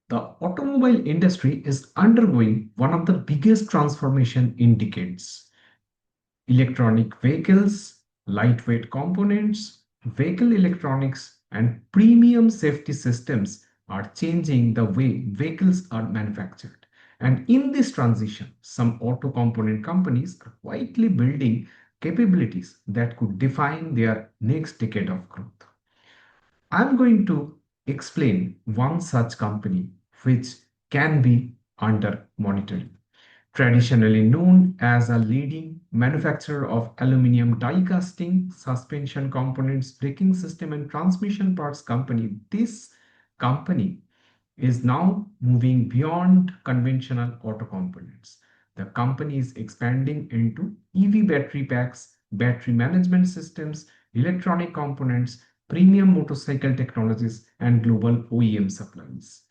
The automobile industry is undergoing one of the biggest transformation in decades. Electronic vehicles, lightweight components, vehicle electronics, and premium safety systems are changing the way vehicles are manufactured. And in this transition, some auto component companies are quietly building capabilities that could define their next decade of growth. I'm going to explain one such company which can be under monitoring. Traditionally known as a leading manufacturer of aluminium die casting, suspension components, braking system, and transmission parts company, this company is now moving beyond conventional auto components. The company is expanding into EV battery packs, battery management systems, electronic components, premium motorcycle technologies, and global OEM supplies.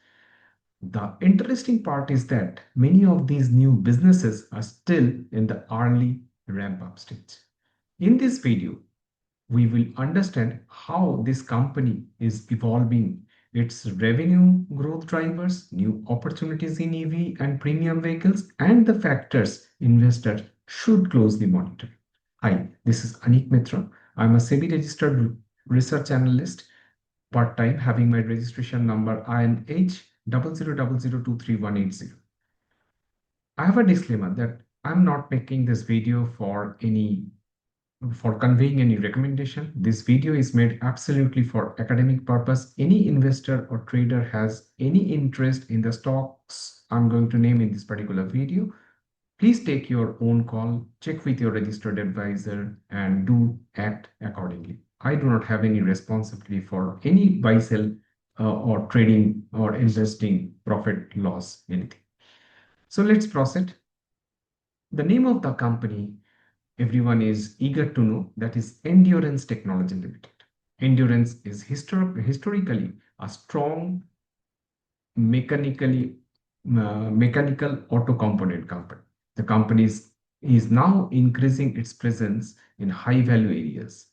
The interesting part is that many of these new businesses are still in the early ramp up stage. In this video, we will understand how this company is evolving, its revenue growth drivers, new opportunities in EV and premium vehicles, and the factors investors should closely monitor. Hi, this is Anik Mitra. I'm a SEBI registered research analyst, part-time, having my registration number INH 0000238180. I have a disclaimer that I'm not making this video for conveying any recommendation. This video is made absolutely for academic purpose. Any investor or trader has any interest in the stocks I'm going to name in this particular video, please take your own call, check with your registered advisor, and do act accordingly. I do not have any responsibility for any buy sell or trading or investing profit loss anything. So let's proceed. The name of the company everyone is eager to know, that is Endurance Technology Limited. Endurance is historically a strong mechanical auto component company. The company is now increasing its presence in high value areas.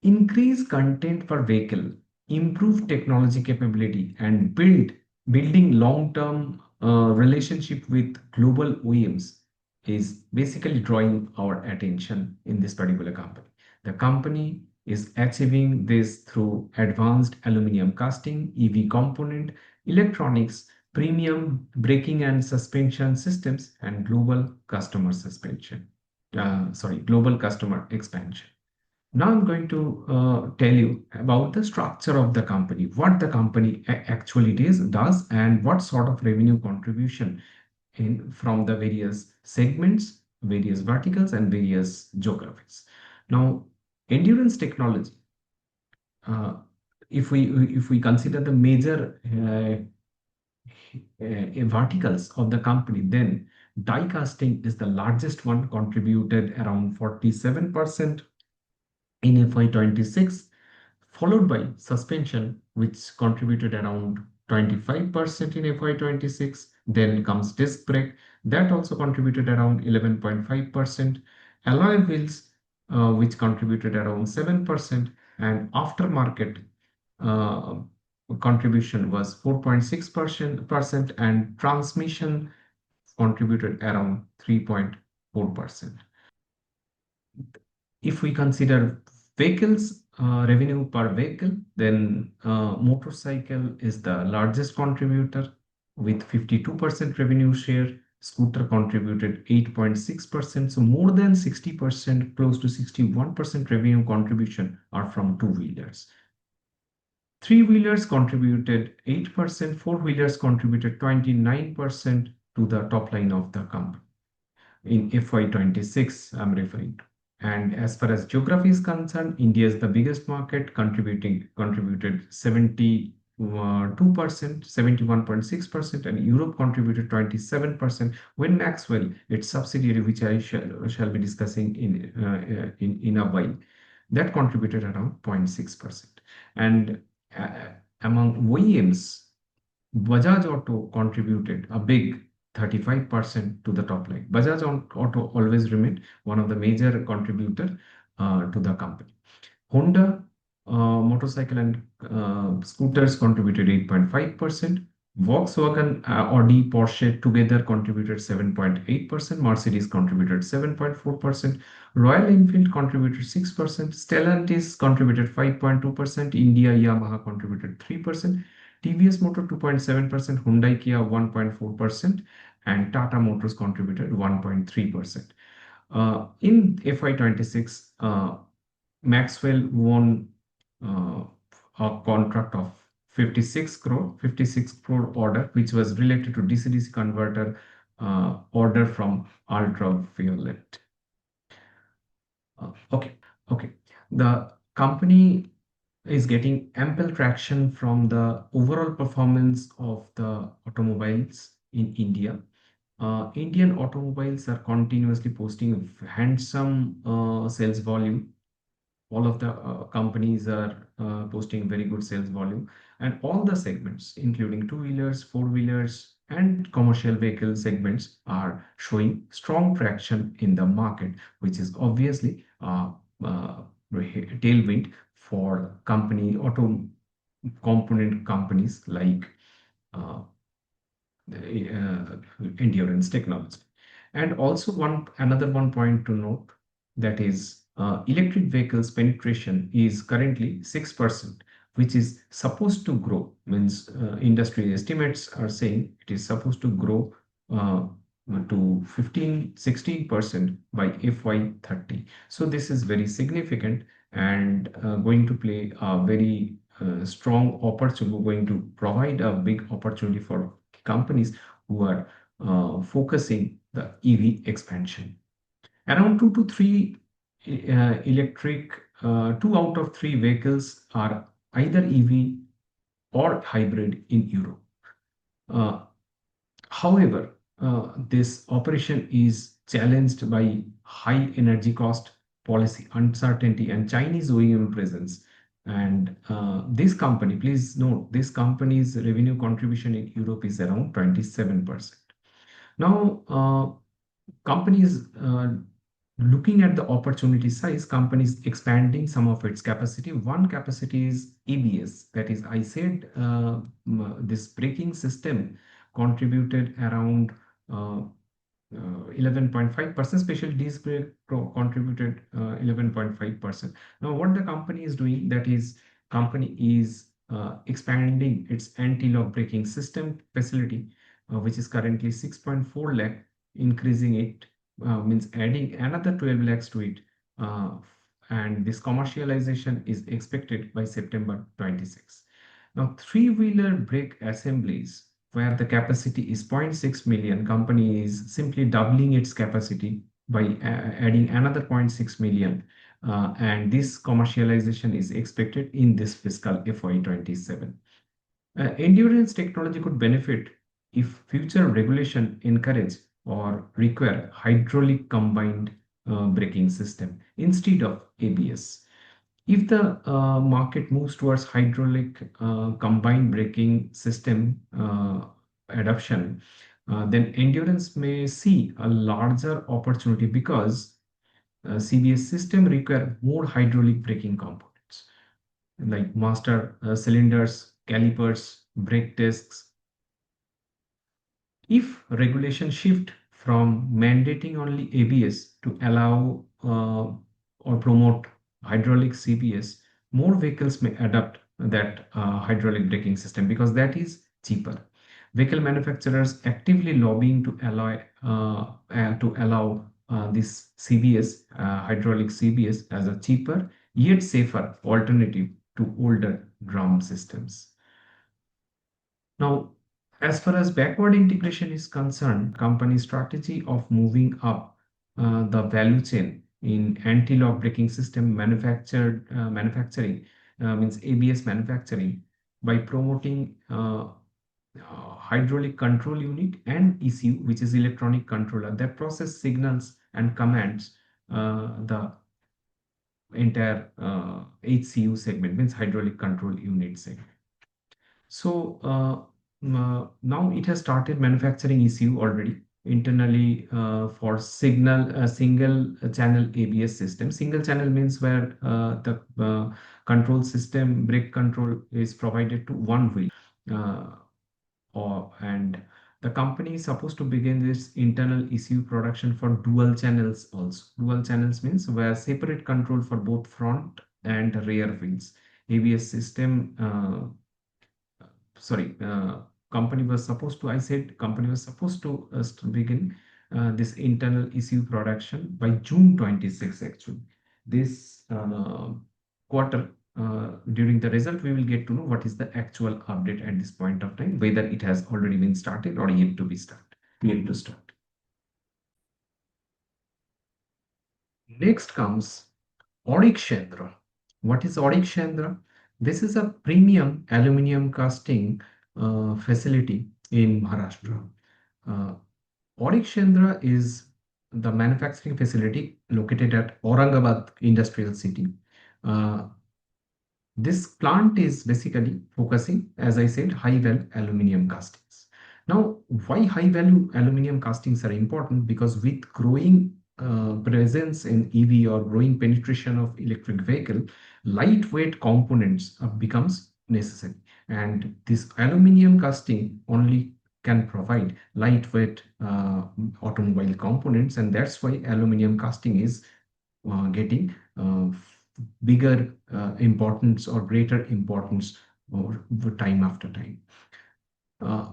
Increase content per vehicle, improve technology capability, and building long-term relationship with global OEMs is basically drawing our attention in this particular company. The company is achieving this through advanced aluminum casting, EV component, electronics, premium braking and suspension systems, and global customer expansion. Now I'm going to tell you about the structure of the company, what the company actually does, and what sort of revenue contribution from the various segments, various verticals, and various geographies. Now, Endurance Technology, uh, if we consider the major verticals of the company, then die casting is the largest one, contributed around 47% in FY26, followed by suspension, which contributed around 25% in FY26. Then comes disc brake, that also contributed around 11.5%. Alloy wheels, which contributed around 7%, and aftermarket uh, contribution was 4.6%, and transmission contributed around 3.4%. If we consider vehicles, revenue per vehicle, then motorcycle is the largest contributor with 52% revenue share. Scooter contributed 8.6%. So more than 60%, close to 61% revenue contribution are from two-wheelers. Three-wheelers contributed 8%, four-wheelers contributed 29% to the top line of the company. In FY26, I'm referring to. And as far as geography is concerned, India is the biggest market, contributed 72%, 71.6%, and Europe contributed 27%. When Maxwell, its subsidiary, which I shall be discussing in a while, that contributed around 0.6%. And among OEMs, Bajaj Auto contributed a big 35% to the top line. Bajaj Auto always remained one of the major contributor to the company. Honda Motorcycle and scooters contributed 8.5%. Volkswagen, Audi, Porsche together contributed 7.8%. Mercedes contributed 7.4%. Royal Enfield contributed 6%. Stellantis contributed 5.2%. India, Yamaha contributed 3%. TVS Motor 2.7%. Hyundai Kia 1.4%. And Tata Motors contributed 1.3%. In FY26, Maxwell won uh, a contract of 56 crore order, which was related to DC-DC converter order from ultraviolet. Okay, okay. The company is getting ample traction from the overall performance of the automobiles in India. Indian automobiles are continuously posting handsome sales volume. All of the companies are posting very good sales volume, and all the segments including two-wheelers, four-wheelers, and commercial vehicle segments are showing strong traction in the market, which is obviously uh, tailwind for company auto component companies like uh, endurance technology. And also another one point to note, that is electric vehicles penetration is currently 6%, which is supposed to grow. Means industry estimates are saying it is supposed to grow uh, to 15-16% by FY30. So this is very significant and going to play a very strong opportunity, going to provide a big opportunity for companies who are focusing the EV expansion. Around 2 to 3 electric, 2 out of 3 vehicles are either EV or hybrid in Europe. Uh, However, this operation is challenged by high energy cost, policy uncertainty, and Chinese OEM presence. And this company, please note, this company's revenue contribution in Europe is around 27%. Now, companies looking at the opportunity size, companies expanding some of its capacity. One capacity is ABS, that is, I said this braking system contributed around 11.5%. Special disc brake contributed 11.5%. Now, what the company is doing, that is, company is expanding its anti-lock braking system facility, which is currently 6.4 lakh, increasing it, means adding another 12 lakhs to it. Uh, and this commercialization is expected by September 26. Now, three-wheeler brake assemblies, where the capacity is 0.6 million, company is simply doubling its capacity by adding another 0.6 million. And this commercialization is expected in this fiscal FY27. Endurance technology could benefit if future regulation encourage or require hydraulic combined braking system instead of ABS. If the market moves towards hydraulic combined braking system adoption, then endurance may see a larger opportunity because CBS system require more hydraulic braking components like master cylinders, calipers, brake discs. If regulation shift from mandating only ABS to allow or promote hydraulic CBS, more vehicles may adopt that hydraulic braking system because that is cheaper. Vehicle manufacturers actively lobbying to allow this CBS, hydraulic CBS, as a cheaper yet safer alternative to older drum systems. Now, as far as backward integration is concerned, company strategy of moving up the value chain in anti-lock braking system manufacturing, means ABS manufacturing, by promoting hydraulic control unit and ECU, which is electronic controller that process signals and commands the entire HCU segment, means hydraulic control unit segment. So now it has started manufacturing ECU already. internally for single channel ABS system. Single channel means where the control system, brake control is provided to one wheel. And the company is supposed to begin this internal ECU production for dual channels also. Dual channels means where separate control for both front and rear wheels. ABS system, sorry, company was supposed to, I said company was supposed to begin this internal ECU production by June 26 actually. This quarter, during the result, we will get to know what is the actual update at this point of time, whether it has already been started or yet to be started, yet to start. Next comes Anik Shendra. What is Anik Shendra? This is a premium aluminium casting facility in Maharashtra. Uh, Anik Shendra is the manufacturing facility located at Aurangabad Industrial City. Uh, this plant is basically focusing, as I said, high value aluminium castings. Now, why high value aluminium castings are important? Because with growing presence in EV or growing penetration of electric vehicle, lightweight components becomes necessary. And this aluminium casting only can provide lightweight automobile components, and that's why aluminium casting is getting bigger importance or greater importance over time after time. Uh,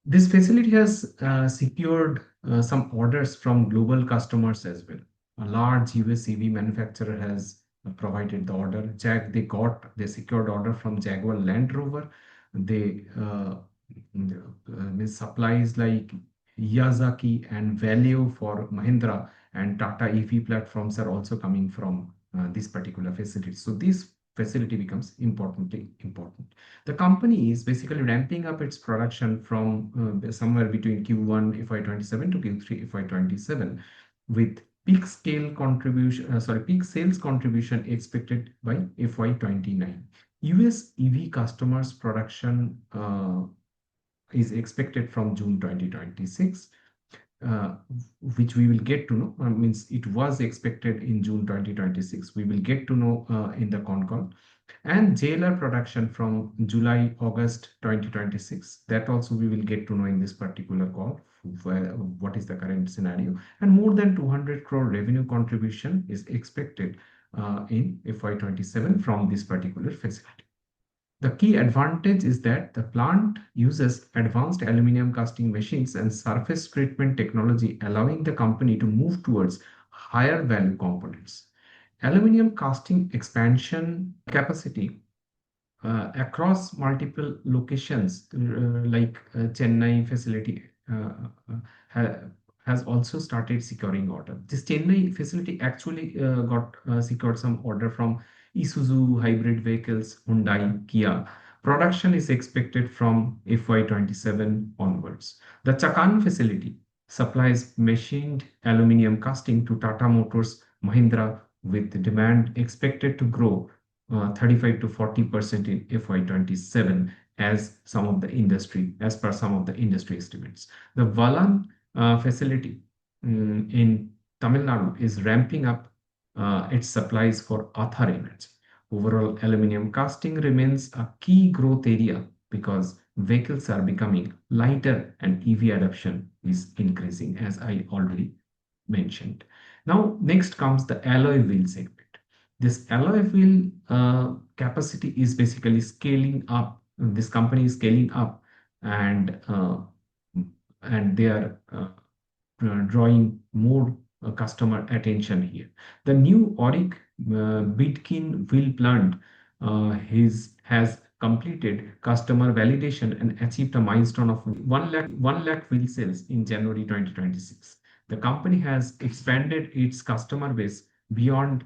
this facility has secured some orders from global customers as well. A large US EV manufacturer has provided the order. They secured order from Jaguar Land Rover. They supplies like Yazaki and Valeo for Mahindra, and Tata EV platforms are also coming from this particular facility. So this facility becomes important. The company is basically ramping up its production from somewhere between Q1 FY27 to Q3 FY27, with peak sales contribution expected by FY29. US EV customers production is expected from June 2026, uh, which we will get to know. Means it was expected in June 2026. We will get to know in the con call. And JLR production from July, August 2026. That also we will get to know in this particular call. What is the current scenario? And more than 200 crore revenue contribution is expected in FY27 from this particular facility. The key advantage is that the plant uses advanced aluminum casting machines and surface treatment technology, allowing the company to move towards higher value components. Aluminum casting expansion capacity across multiple locations, like Chennai facility, ha has also started securing order. This Chennai facility actually got secured some order from Isuzu hybrid vehicles, Hyundai, Kia. Production is expected from FY27 onwards. The Chakan facility supplies machined aluminum casting to Tata Motors, Mahindra, with demand expected to grow 35 to 40% in FY27 as per some of the industry estimates. The Valan facility in Tamil Nadu is ramping up its supplies for Athar Energy. Overall, aluminum casting remains a key growth area because vehicles are becoming lighter and EV adoption is increasing, as I already mentioned. Now, next comes the alloy wheel segment. This alloy wheel capacity is basically scaling up. This company is scaling up, and they are drawing more customer attention here. The new Auric Bidkin wheel plant has completed customer validation and achieved a milestone of 1 lakh wheel sales in January 2026. The company has expanded its customer base beyond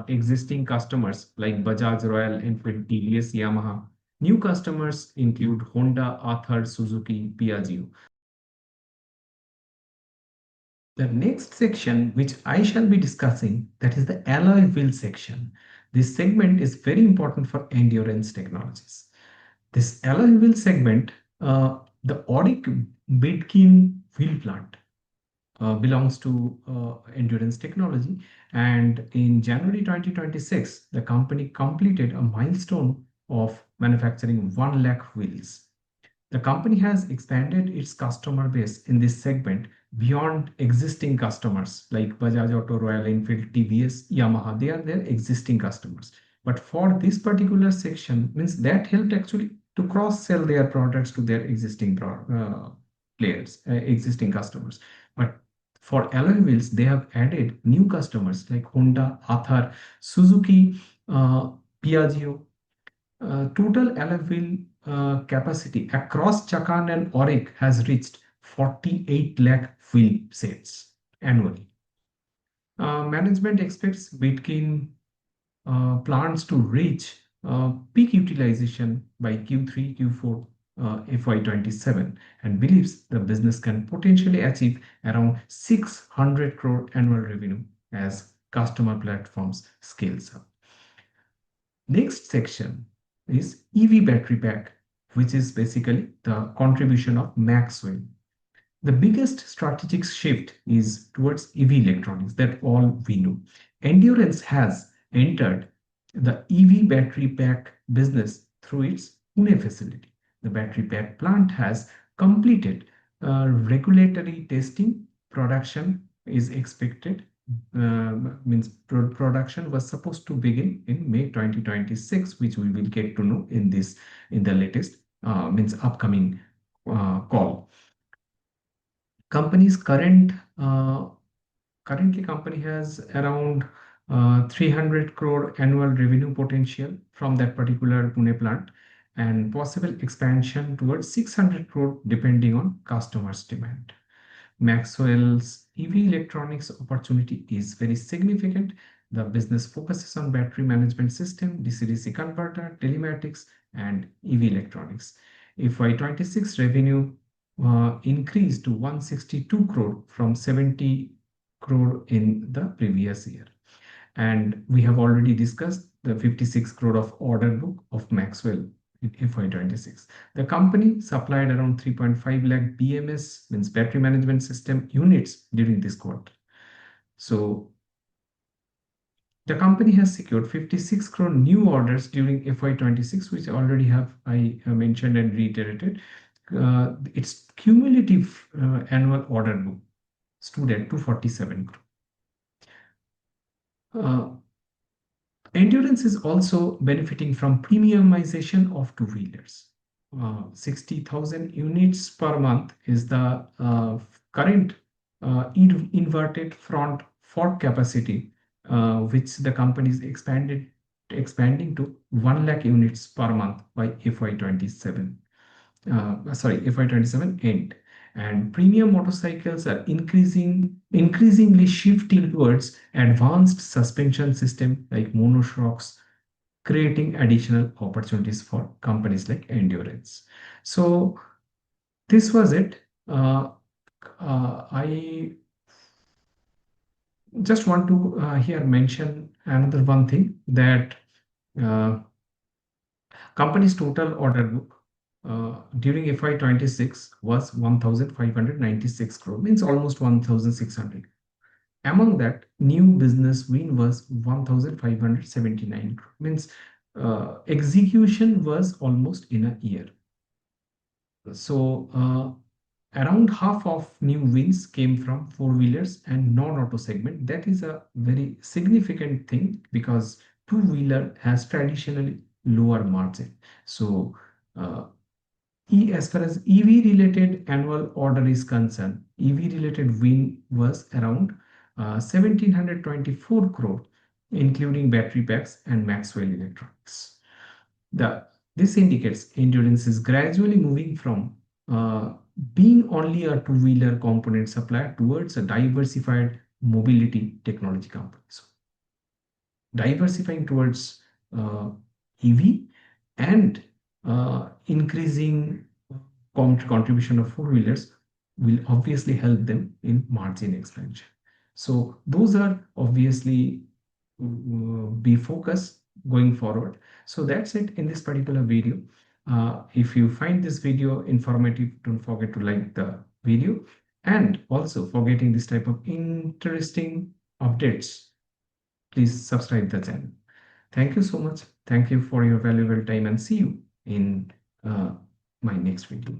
existing customers like Bajaj, Royal Enfield, TVS, Yamaha. New customers include Honda, Athar, Suzuki, Piaggio. The next section, which I shall be discussing, that is the alloy wheel section. This segment is very important for endurance technologies. This alloy wheel segment, the Auric Bidkin wheel plant belongs to Endurance Technology. And in January 2026, the company completed a milestone of manufacturing 1 lakh wheels. The company has expanded its customer base in this segment beyond existing customers like Bajaj Auto, Royal Enfield, TVS, Yamaha. They are their existing customers. But for this particular section, means that helped actually to cross-sell their products to their existing players, existing customers. But for alloy wheels, they have added new customers like Honda, Athar, Suzuki, uh, Piaggio. Total alloy wheel capacity across Chakan and Auric has reached 48 lakh wheel sets annually. Management expects Bitkin plans to reach peak utilization by Q3, Q4 FY27 and believes the business can potentially achieve around 600 crore annual revenue as customer platforms scales up. Next section is EV battery pack, which is basically the contribution of Maxwell. The biggest strategic shift is towards EV electronics that all we know. Endurance has entered the EV battery pack business through its Pune facility. The battery pack plant has completed regulatory testing. Production is expected means production was supposed to begin in May 2026, which we will get to know in the latest means upcoming call. Company's currently company has around 300 crore annual revenue potential from that particular Pune plant and possible expansion towards 600 crore depending on customers' demand. Maxwell's EV electronics opportunity is very significant. The business focuses on battery management system, DC-DC converter, telematics, and EV electronics. FY26 revenue increased to 162 crore from 70 crore in the previous year. And we have already discussed the 56 crore of order book of Maxwell in FY26. The company supplied around 3.5 lakh BMS, means battery management system units during this quarter. So the company has secured 56 crore new orders during FY26, which already I mentioned and reiterated. Its cumulative annual order book stood at 247 crore. Endurance is also benefiting from premiumization of two-wheelers. 60,000 units per month is the current inverted front fork capacity, which the company is expanding to 1 lakh units per month by FY27. FY27 end. And premium motorcycles are increasingly shifting towards advanced suspension system like monoshocks, creating additional opportunities for companies like Endurance. So this was it. I just want to here mention another one thing that company's total order book during FY26 was 1,596 crore, means almost 1,600. Among that, new business win was 1,579 crore, means execution was almost in a year. So around half of new wins came from four-wheelers and non-auto segment. That is a very significant thing because two-wheeler has traditionally lower margin. So as far as EV related annual order is concerned, EV related win was around 1724 crore, including battery packs and Maxwell Electronics. This indicates Endurance is gradually moving from being only a two-wheeler component supplier towards a diversified mobility technology company. So, diversifying towards EV and increasing contribution of four-wheelers will obviously help them in margin expansion. So those are obviously be focused going forward. So that's it in this particular video. If you find this video informative, don't forget to like the video And also for getting this type of interesting updates, please subscribe the channel. Thank you so much. Thank you for your valuable time and see you in my next video.